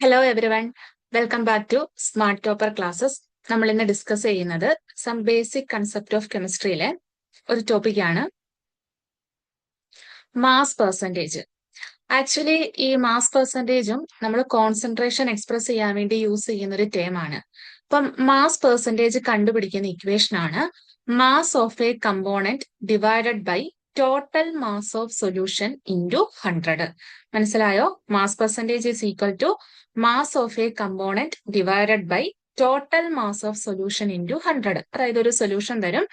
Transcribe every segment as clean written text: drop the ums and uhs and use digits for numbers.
Hello everyone, welcome back to Smart Topper Classes. നമ്മൾ ഇന്ന് discuss ചെയ്യുന്നത് സം ബേസിക് കൺസെപ്റ്റ് ഓഫ് കെമിസ്ട്രിയിലെ ഒരു ടോപ്പിക്കാണ് മാസ് പെർസെൻറ്റേജ്. ആക്ച്വലി ഈ മാസ് പെർസെൻറ്റേജും നമ്മൾ കോൺസെൻട്രേഷൻ എക്സ്പ്രസ് ചെയ്യാൻ വേണ്ടി യൂസ് ചെയ്യുന്ന ഒരു ടേം ആണ്. അപ്പം മാസ് പെർസെൻറ്റേജ് കണ്ടുപിടിക്കുന്ന ഇക്വേഷൻ ആണ് mass of a component divided by total mass of solution into 100. മനസ്സിലായോ? Mass percentage is equal to mass of a component divided by total mass of solution into 100. അതായത് ഒരു solution തരും,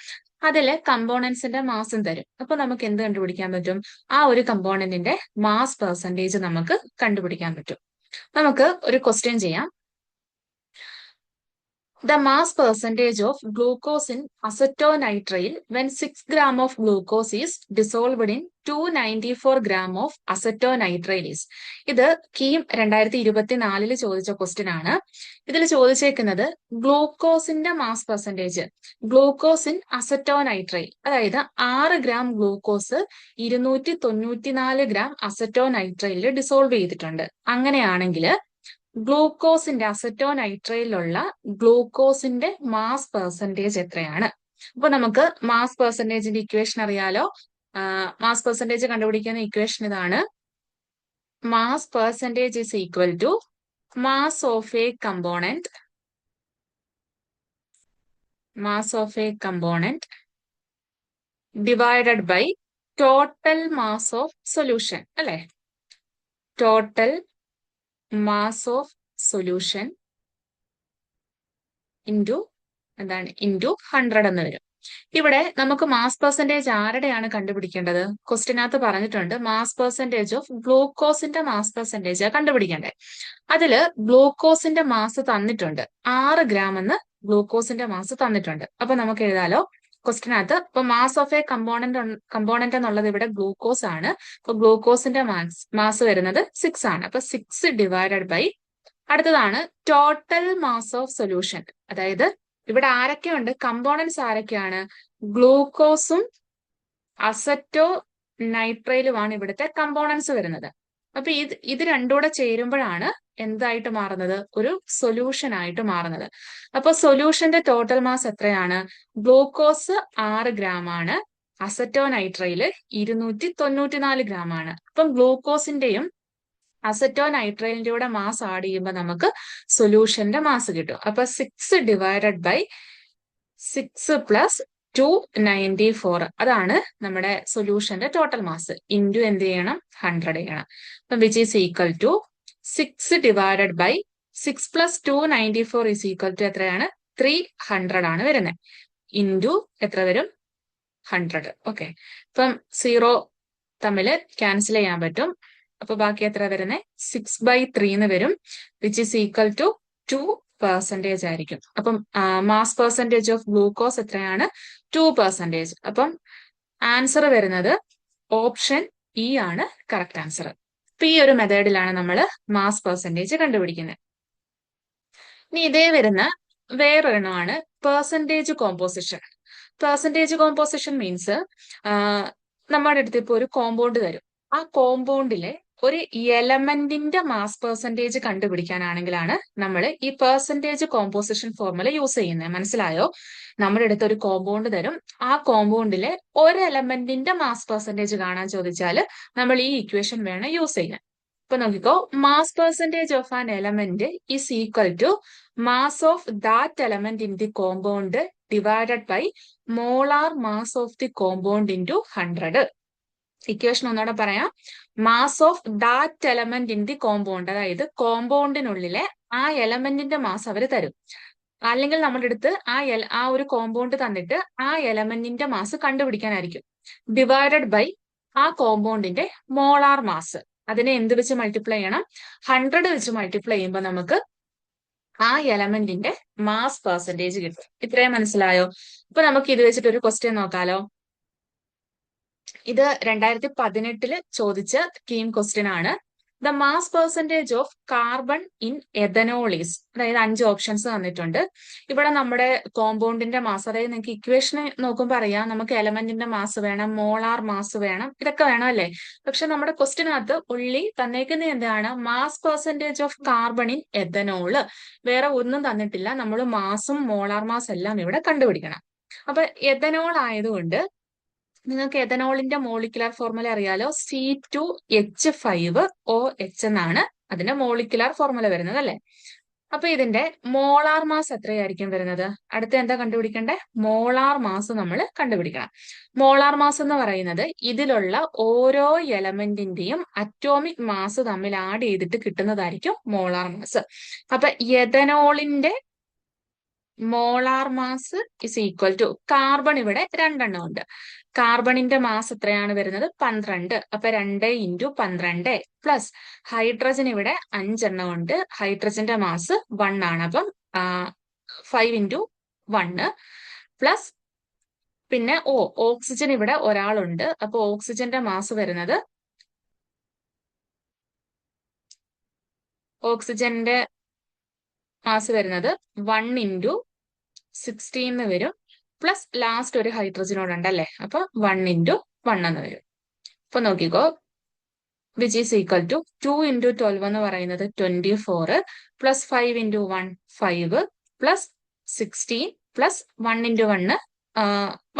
അതില് കമ്പോണൻസിന്റെ മാസും തരും. അപ്പൊ നമുക്ക് എന്ത് കണ്ടുപിടിക്കാൻ പറ്റും? ആ ഒരു കമ്പോണന്റിന്റെ മാസ് പെർസെൻറ്റേജ് നമുക്ക് കണ്ടുപിടിക്കാൻ പറ്റും. നമുക്ക് ഒരു ക്വസ്റ്റ്യൻ ചെയ്യാം. The mass percentage of glucose in acetonitrile when 6 gram of glucose is dissolved in 294 gram of acetonitrile is. ഇത് കീം 2024 ചോദിച്ച ക്വസ്റ്റ്യൻ ആണ്. ഇതിൽ ചോദിച്ചേക്കുന്നത് ഗ്ലൂക്കോസിന്റെ മാസ് പെർസെൻറ്റേജ്, ഗ്ലൂക്കോസ് ഇൻ അസറ്റോനൈട്രൈൽ, അതായത് 6 ഗ്രാം ഗ്ലൂക്കോസ് 294 ഗ്രാം അസറ്റോനൈട്രൈലിൽ ഡിസോൾവ് ചെയ്തിട്ടുണ്ട്. അങ്ങനെയാണെങ്കിൽ ഗ്ലൂക്കോസിന്റെ അസറ്റോനൈട്രയിലുള്ള ഗ്ലൂക്കോസിന്റെ മാസ് പെർസെൻറ്റേജ് എത്രയാണ്? അപ്പൊ നമുക്ക് മാസ് പെർസെൻറ്റേജിന്റെ ഇക്വേഷൻ അറിയാലോ. മാസ് പെർസെൻറ്റേജ് കണ്ടുപിടിക്കുന്ന ഇക്വേഷൻ ഇതാണ്. Mass percentage is equal to mass of a component divided by total mass of solution, അല്ലെ? Total mass of solution into എന്താണ്? ഇൻറ്റു 100 എന്ന് വരും. ഇവിടെ നമുക്ക് മാസ് പെർസെൻറ്റേജ് ആരുടെയാണ് കണ്ടുപിടിക്കേണ്ടത്? ക്വസ്റ്റിനകത്ത് പറഞ്ഞിട്ടുണ്ട് മാസ് പെർസെൻറ്റേജ് ഓഫ് ഗ്ലൂക്കോസിന്റെ മാസ് പെർസെൻറ്റേജ് കണ്ടുപിടിക്കേണ്ടത്. അതില് ഗ്ലൂക്കോസിന്റെ മാസ് തന്നിട്ടുണ്ട്, 6 ഗ്രാം എന്ന് ഗ്ലൂക്കോസിന്റെ മാസ് തന്നിട്ടുണ്ട്. അപ്പൊ നമുക്ക് എഴുതാലോ ക്വസ്റ്റിനകത്ത്. ഇപ്പൊ മാസ് ഓഫ് എ കമ്പോണന്റ് എന്നുള്ളത് ഇവിടെ ഗ്ലൂക്കോസ് ആണ്. അപ്പൊ ഗ്ലൂക്കോസിന്റെ മാസ് വരുന്നത് 6 ആണ്. അപ്പൊ 6 ഡിവൈഡഡ് ബൈ, അടുത്തതാണ് ടോട്ടൽ മാസ് ഓഫ് സൊല്യൂഷൻ. അതായത് ഇവിടെ ആരൊക്കെയുണ്ട്? കമ്പോണൻസ് ആരൊക്കെയാണ്? ഗ്ലൂക്കോസും അസറ്റോ നൈട്രയിലുമാണ് ഇവിടുത്തെ കമ്പോണൻസ് വരുന്നത്. അപ്പൊ ഇത് രണ്ടുകൂടെ ചേരുമ്പോഴാണ് എന്തായിട്ട് മാറുന്നത്? ഒരു സൊല്യൂഷൻ ആയിട്ട് മാറുന്നത്. അപ്പൊ സൊല്യൂഷന്റെ ടോട്ടൽ മാസ് എത്രയാണ്? ഗ്ലൂക്കോസ് 6 ഗ്രാം ആണ്, അസറ്റോനൈട്രയില് 294 ഗ്രാം ആണ്. അപ്പം ഗ്ലൂക്കോസിന്റെയും അസറ്റോനൈട്രൈലിന്റെ കൂടെ മാസ് ആഡ് ചെയ്യുമ്പോൾ നമുക്ക് സൊല്യൂഷന്റെ മാസ് കിട്ടും. അപ്പൊ 6 ഡിവൈഡഡ് ബൈ 6 പ്ലസ് 294, അതാണ് നമ്മുടെ സൊല്യൂഷന്റെ ടോട്ടൽ മാസ്. ഇൻറ്റു എന്ത് ചെയ്യണം? 100 ചെയ്യണം. അപ്പം which is equal to 6 divided by 6 plus 294 is equal to എത്രയാണ്? 300 ആണ് വരുന്നത്. ഇൻറ്റു എത്ര വരും? 100. ഓക്കെ, ഇപ്പം 0 തമ്മിൽ ക്യാൻസൽ ചെയ്യാൻ പറ്റും. അപ്പൊ ബാക്കി എത്ര വരുന്നത്? 6/3 എന്ന് വരും, വിച്ച് ഈസ് ഈക്വൽ ടു 2% ആയിരിക്കും. അപ്പം മാസ് പെർസെൻറ്റേജ് ഓഫ് ഗ്ലൂക്കോസ് എത്രയാണ്? 2%. അപ്പം ആൻസർ വരുന്നത് ഓപ്ഷൻ ഇ ആണ് കറക്റ്റ് ആൻസർ. അപ്പൊ ഈ ഒരു മെത്തേഡിലാണ് നമ്മൾ മാസ് പെർസെൻറ്റേജ് കണ്ടുപിടിക്കുന്നത്. ഇനി ഇതേ വരുന്ന വേറൊരെണ്ണമാണ് percentage composition. Percentage composition means നമ്മുടെ അടുത്ത് ഇപ്പോൾ ഒരു കോമ്പൗണ്ട് തരും. ആ കോമ്പൗണ്ടിലെ ഒരു എലമെന്റിന്റെ മാസ് പെർസെൻറ്റേജ് കണ്ടുപിടിക്കാനാണെങ്കിലാണ് നമ്മൾ ഈ പെർസെൻറ്റേജ് കോമ്പോസിഷൻ ഫോർമുല യൂസ് ചെയ്യുന്നത്. മനസ്സിലായോ? നമ്മുടെ അടുത്ത് ഒരു കോമ്പൗണ്ട് തരും, ആ കോമ്പൗണ്ടിലെ ഒരു എലമെന്റിന്റെ മാസ് പെർസെൻറ്റേജ് കാണാൻ ചോദിച്ചാൽ നമ്മൾ ഈ ഇക്വേഷൻ വേണം യൂസ് ചെയ്യാൻ. ഇപ്പൊ നോക്കിക്കോ, mass percentage of an element is equal to mass of that element in the compound divided by molar mass of the compound into 100. Equation ഒന്നുകൂടെ പറയാം. Mass of that element in the compound, അതായത് കോമ്പൗണ്ടിനുള്ളിലെ ആ എലമെന്റിന്റെ mass അവർ തരും. അല്ലെങ്കിൽ നമ്മുടെ അടുത്ത് ആ ഒരു കോമ്പൗണ്ട് തന്നിട്ട് ആ എലമെന്റിന്റെ മാസ് കണ്ടുപിടിക്കാനായിരിക്കും. ഡിവൈഡഡ് ബൈ ആ കോമ്പൗണ്ടിന്റെ മോളാർ മാസ്. അതിനെ എന്ത് വെച്ച് മൾട്ടിപ്ലൈ ചെയ്യണം? 100 വെച്ച് മൾട്ടിപ്ലൈ ചെയ്യുമ്പോൾ നമുക്ക് ആ എലമെന്റിന്റെ മാസ് പെർസെൻറ്റേജ് കിട്ടും. ഇത്രയും മനസ്സിലായോ? ഇപ്പൊ നമുക്ക് ഇത് വെച്ചിട്ട് ഒരു ക്വസ്റ്റ്യൻ നോക്കാലോ. ഇത് 2018 ചോദിച്ച കീം ക്വസ്റ്റ്യൻ ആണ്. The mass percentage of carbon in ethanol is, അതായത് 5 ഓപ്ഷൻസ് തന്നിട്ടുണ്ട്. ഇവിടെ നമ്മുടെ കോമ്പൗണ്ടിന്റെ മാസ്, അതായത് നിങ്ങൾക്ക് ഇക്വേഷൻ നോക്കുമ്പോൾ അറിയാം, നമുക്ക് എലമെന്റിന്റെ മാസ് വേണം, മോളാർ മാസ് വേണം, ഇതൊക്കെ വേണം അല്ലേ? പക്ഷെ നമ്മുടെ ക്വസ്റ്റിനകത്ത് ഉള്ളി തന്നേക്കുന്ന എന്താണ്? Mass percentage of carbon in ethanol. വേറെ ഒന്നും തന്നിട്ടില്ല. നമ്മൾ മാസും മോളാർ മാസ് എല്ലാം ഇവിടെ കണ്ടുപിടിക്കണം. അപ്പൊ എഥനോൾ ആയതുകൊണ്ട് നിങ്ങൾക്ക് എഥനോളിന്റെ മോളിക്കുലർ ഫോർമുല അറിയാലോ, C2H5OH എന്നാണ് അതിന്റെ മോളിക്കുലർ ഫോർമുല വരുന്നത് അല്ലെ? അപ്പൊ ഇതിന്റെ മോളാർ മാസ് എത്രയായിരിക്കും വരുന്നത്? അടുത്ത എന്താ കണ്ടുപിടിക്കണ്ടേ? മോളാർ മാസ് നമ്മൾ കണ്ടുപിടിക്കണം. മോളാർ മാസ് എന്ന് പറയുന്നത് ഇതിലുള്ള ഓരോ എലമെന്റിന്റെയും അറ്റോമിക് മാസ് തമ്മിൽ ആഡ് ചെയ്തിട്ട് കിട്ടുന്നതായിരിക്കും മോളാർ മാസ്. അപ്പൊ എഥനോളിന്റെ molar mass is equal to, carbon ഇവിടെ 2 എണ്ണം ഉണ്ട്. കാർബണിന്റെ മാസ് എത്രയാണ് വരുന്നത്? 12. അപ്പൊ 2 × 12 പ്ലസ് ഹൈഡ്രജൻ ഇവിടെ 5 എണ്ണം ഉണ്ട്. ഹൈഡ്രജന്റെ മാസ് 1 ആണ്. അപ്പം 5 × 1 പ്ലസ് പിന്നെ ഓക്സിജൻ ഇവിടെ ഒരാളുണ്ട്. അപ്പൊ ഓക്സിജന്റെ മാസ് വരുന്നത്, ഓക്സിജന്റെ മാസ് വരുന്നത് 1 × 16 വരും. പ്ലസ് ലാസ്റ്റ് ഒരു ഹൈഡ്രജനോട് ഉണ്ടല്ലേ, അപ്പൊ 1 × 1 എന്ന് വരും. അപ്പൊ നോക്കിക്കോ, വിച്ച് ഈസ് ഈക്വൽ ടു 2 × 12 എന്ന് പറയുന്നത് 24 പ്ലസ് 5 × 1 5 പ്ലസ് 16 പ്ലസ് 1 × 1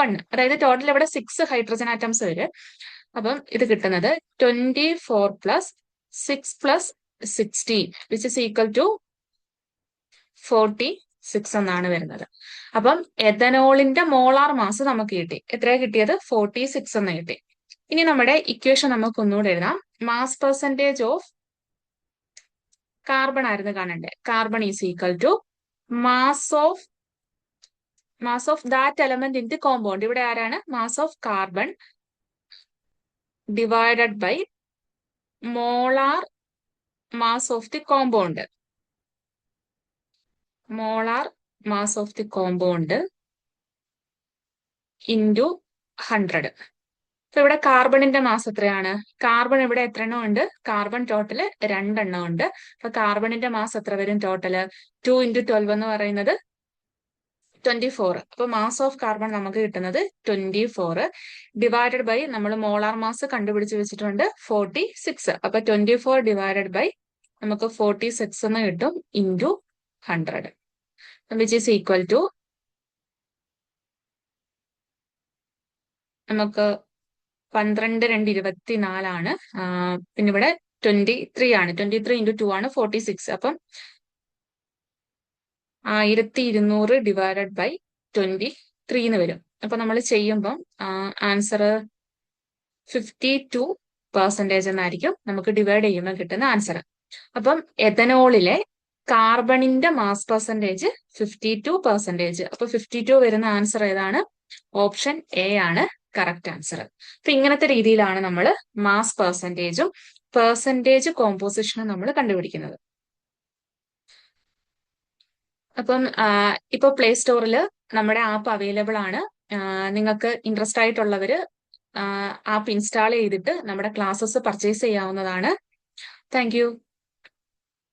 1. അതായത് ടോട്ടൽ ഇവിടെ 6 ഹൈഡ്രജൻ ആറ്റംസ് വരും. അപ്പം ഇത് കിട്ടുന്നത് 24 plus 6 plus 16 which is equal to 46 എന്നാണ് വരുന്നത്. അപ്പം എഥനോളിന്റെ മോളാർ മാസ് നമുക്ക് കിട്ടി. എത്രയാ കിട്ടിയത്? 46 എന്ന് കിട്ടി. ഇനി നമ്മുടെ ഇക്വേഷൻ നമുക്ക് ഒന്നുകൂടെ എഴുതാം. മാസ് പെർസെൻറ്റേജ് ഓഫ് കാർബൺ ആയിരുന്നു കാണണ്ടേ. Carbon is equal to mass of that element in the compound. ഇവിടെ ആരാണ്? Mass of carbon divided by molar mass of the compound. Molar mass of the compound into 100. അപ്പൊ ഇവിടെ കാർബണിന്റെ mass എത്രയാണ്? Carbon ഇവിടെ എത്ര എണ്ണം ഉണ്ട്? കാർബൺ ടോട്ടല് 2 എണ്ണം ഉണ്ട്. അപ്പൊ കാർബണിന്റെ മാസ് എത്ര വരും ടോട്ടല്? 2 × 12 എന്ന് പറയുന്നത് 24. അപ്പൊ മാസ് ഓഫ് കാർബൺ നമുക്ക് കിട്ടുന്നത് 24 ഡിവൈഡഡ് ബൈ, നമ്മൾ മോളാർ മാസ് കണ്ടുപിടിച്ച് വെച്ചിട്ടുണ്ട് 46. അപ്പൊ 24 ഡിവൈഡഡ് ബൈ നമുക്ക് 46 എന്ന് കിട്ടും into 100 which is equal to, നമുക്ക് 12 2 24 ആണ്. പിന്നെ ഇവിടെ 23 ആണ്. 23 × 2 ആണ് 46. അപ്പം 1200 ഡിവൈഡഡ് ബൈ 23 എന്ന് വരും. അപ്പൊ നമ്മൾ ചെയ്യുമ്പം ആൻസർ 52% എന്നായിരിക്കും നമുക്ക് ഡിവൈഡ് ചെയ്യുമ്പോൾ കിട്ടുന്ന ആൻസർ. അപ്പം എഥനോളിലെ കാർബണിന്റെ മാസ് പെർസെൻറ്റേജ് 52%. അപ്പൊ 52 വരുന്ന ആൻസർ ഏതാണ്? ഓപ്ഷൻ എ ആണ് കറക്റ്റ് ആൻസർ. അപ്പൊ ഇങ്ങനത്തെ രീതിയിലാണ് നമ്മൾ മാസ് പെർസെൻറ്റേജും പെർസെൻറ്റേജ് കോമ്പോസിഷനും നമ്മൾ കണ്ടുപിടിക്കുന്നത്. അപ്പം ഇപ്പൊ പ്ലേ സ്റ്റോറിൽ നമ്മുടെ ആപ്പ് അവൈലബിൾ ആണ്. നിങ്ങൾക്ക് ഇൻട്രസ്റ്റ് ആയിട്ടുള്ളവര് ആപ്പ് ഇൻസ്റ്റാൾ ചെയ്തിട്ട് നമ്മുടെ ക്ലാസ്സസ് പർച്ചേസ് ചെയ്യാവുന്നതാണ്. Thank you.